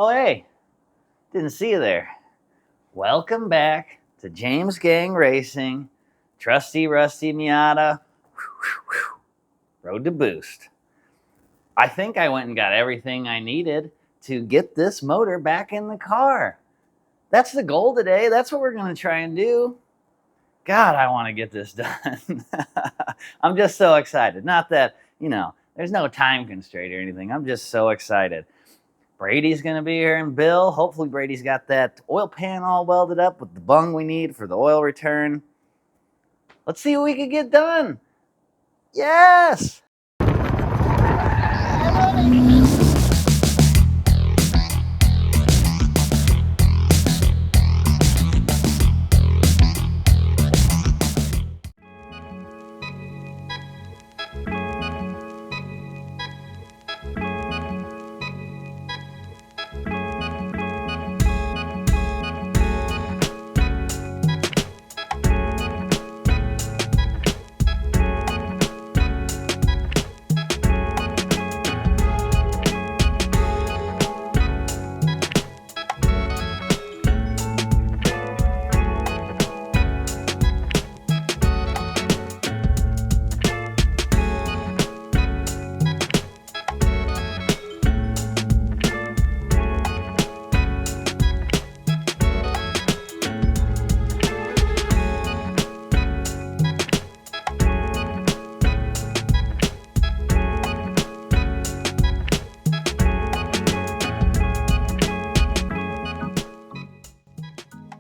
Oh, hey, didn't see you there. Welcome back to James Gang Racing, Trusty Rusty Miata, road to boost. I think I went and got everything I needed to get this motor back in the car. That's the goal today. That's what we're going to try and do. God, I want to get this done. I'm just so excited. Not that, there's no time constraint or anything. I'm just so excited. Brady's going to be here and Bill. Hopefully Brady's got that oil pan all welded up with the bung we need for the oil return. Let's see what we can get done. Yes!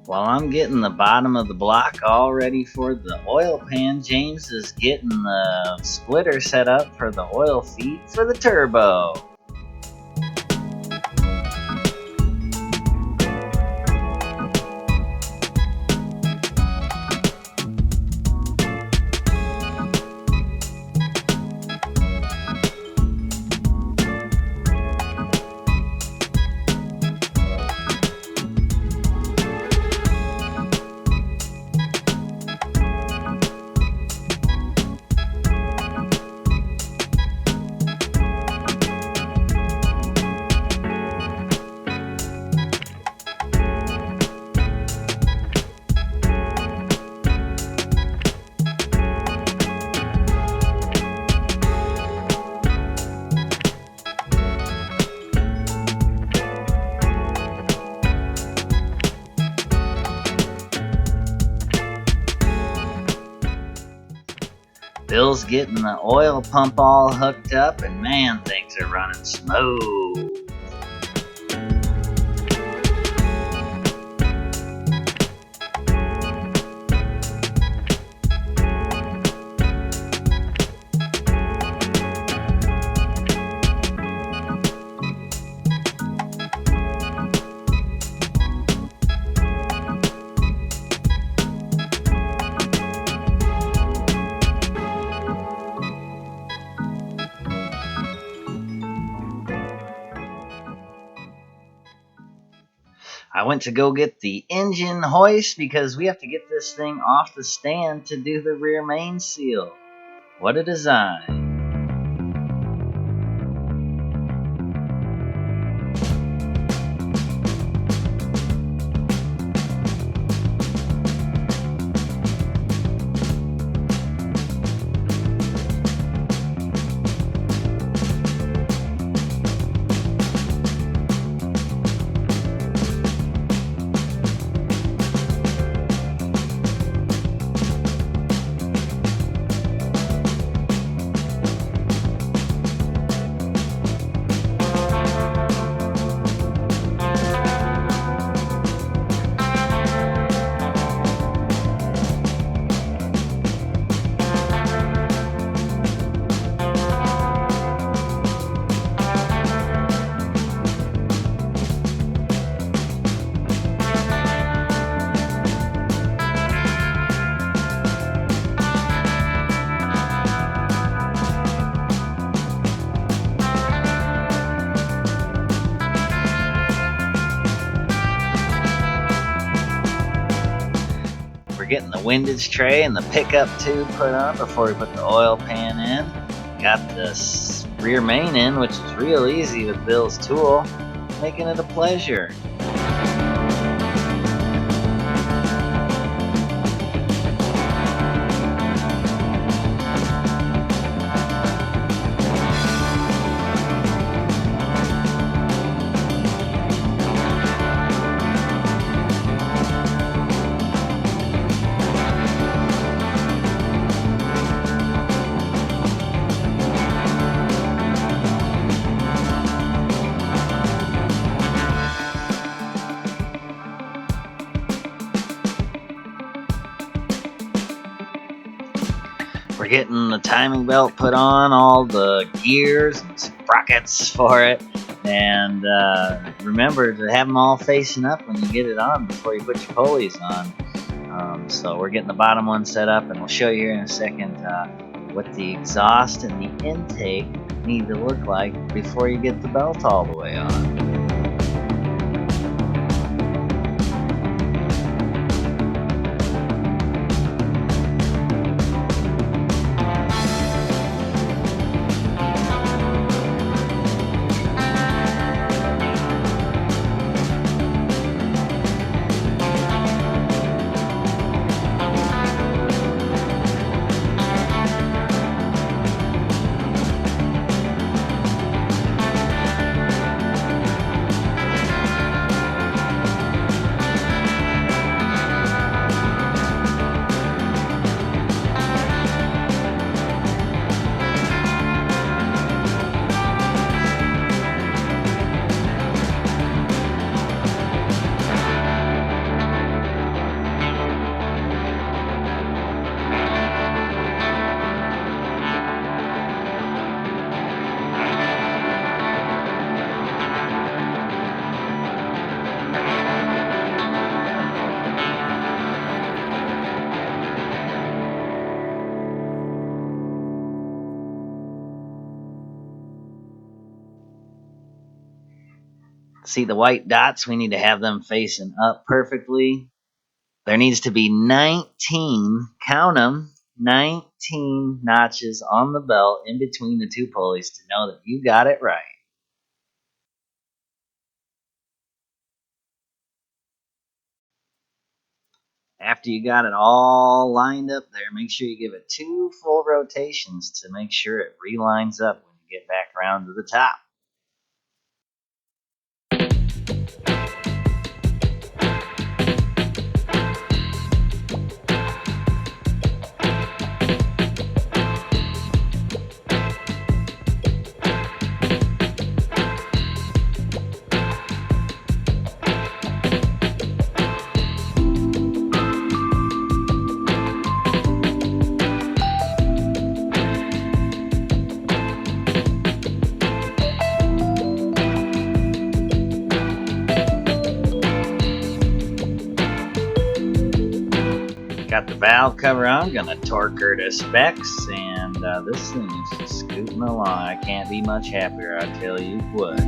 While I'm getting the bottom of the block all ready for the oil pan, James is getting the splitter set up for the oil feed for the turbo. Bill's getting the oil pump all hooked up, and man, things are running smooth. I went to go get the engine hoist because we have to get this thing off the stand to do the rear main seal. What a design. Getting the windage tray and the pickup tube put on before we put the oil pan in. Got this rear main in, which is real easy with Bill's tool. making it a pleasure. We're getting the timing belt put on, all the gears and sprockets for it. And remember to have them all facing up when you get it on before you put your pulleys on. So we're getting the bottom one set up, and we'll show you here in a second what the exhaust and the intake need to look like before you get the belt all the way on. See the white dots? We need to have them facing up perfectly. There needs to be 19, count them, 19 notches on the belt in between the two pulleys to know that you got it right. After you got it all lined up there, make sure you give it 2 full rotations to make sure it relines up when you get back around to the top. Got the valve cover on, gonna torque her to specs, and this thing is just scooting along. I can't be much happier, I tell you what.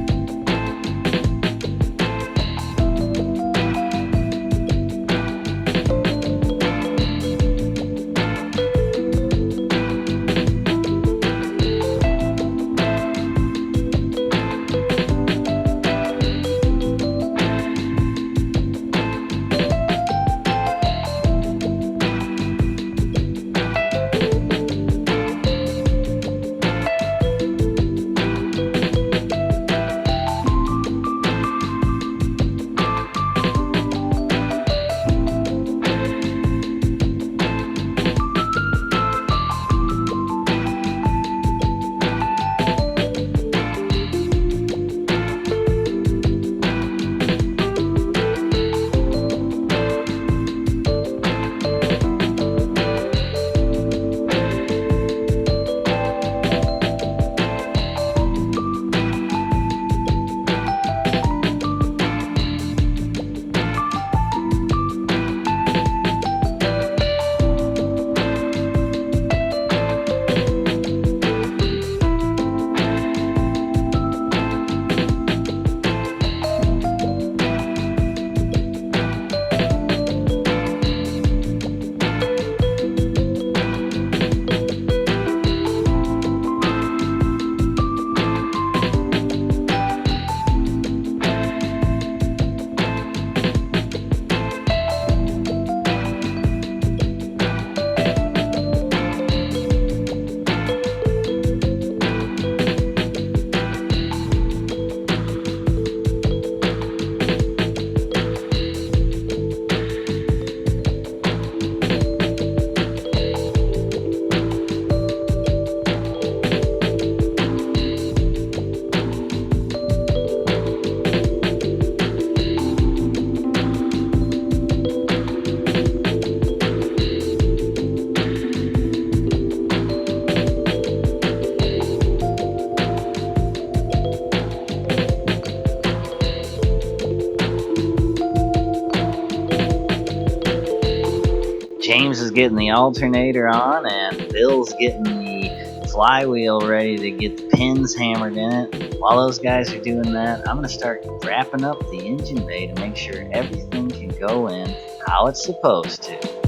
getting the alternator on, and Bill's getting the flywheel ready to get the pins hammered in it. While those guys are doing that, I'm going to start wrapping up the engine bay to make sure everything can go in how it's supposed to.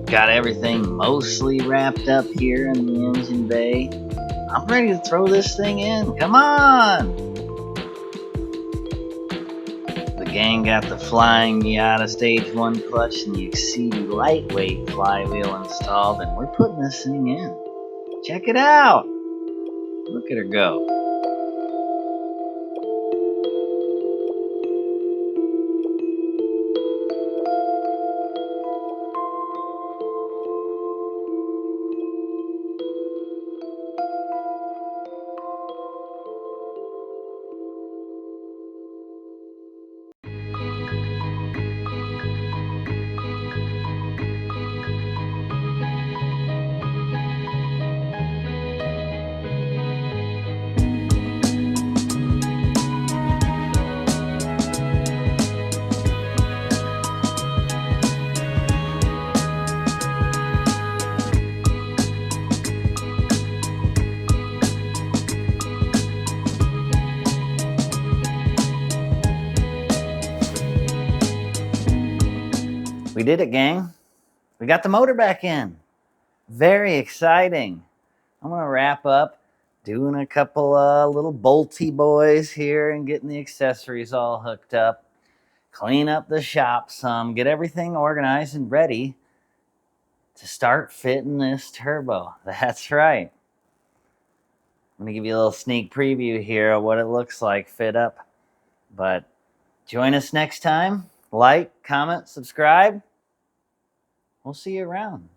Got everything mostly wrapped up here in the engine bay. I'm ready to throw this thing in. Come on! The gang got the Flying Miata Stage 1 clutch and the EXCEDY lightweight flywheel installed, and we're putting this thing in. Check it out! Look at her go. We did it, gang. We got the motor back in. Very exciting. I'm gonna wrap up doing a couple little bolty boys here and getting the accessories all hooked up, clean up the shop some, get everything organized and ready to start fitting this turbo. That's right. I'm gonna give you a little sneak preview here of what it looks like fit up. But join us next time. Like, comment, subscribe. We'll see you around.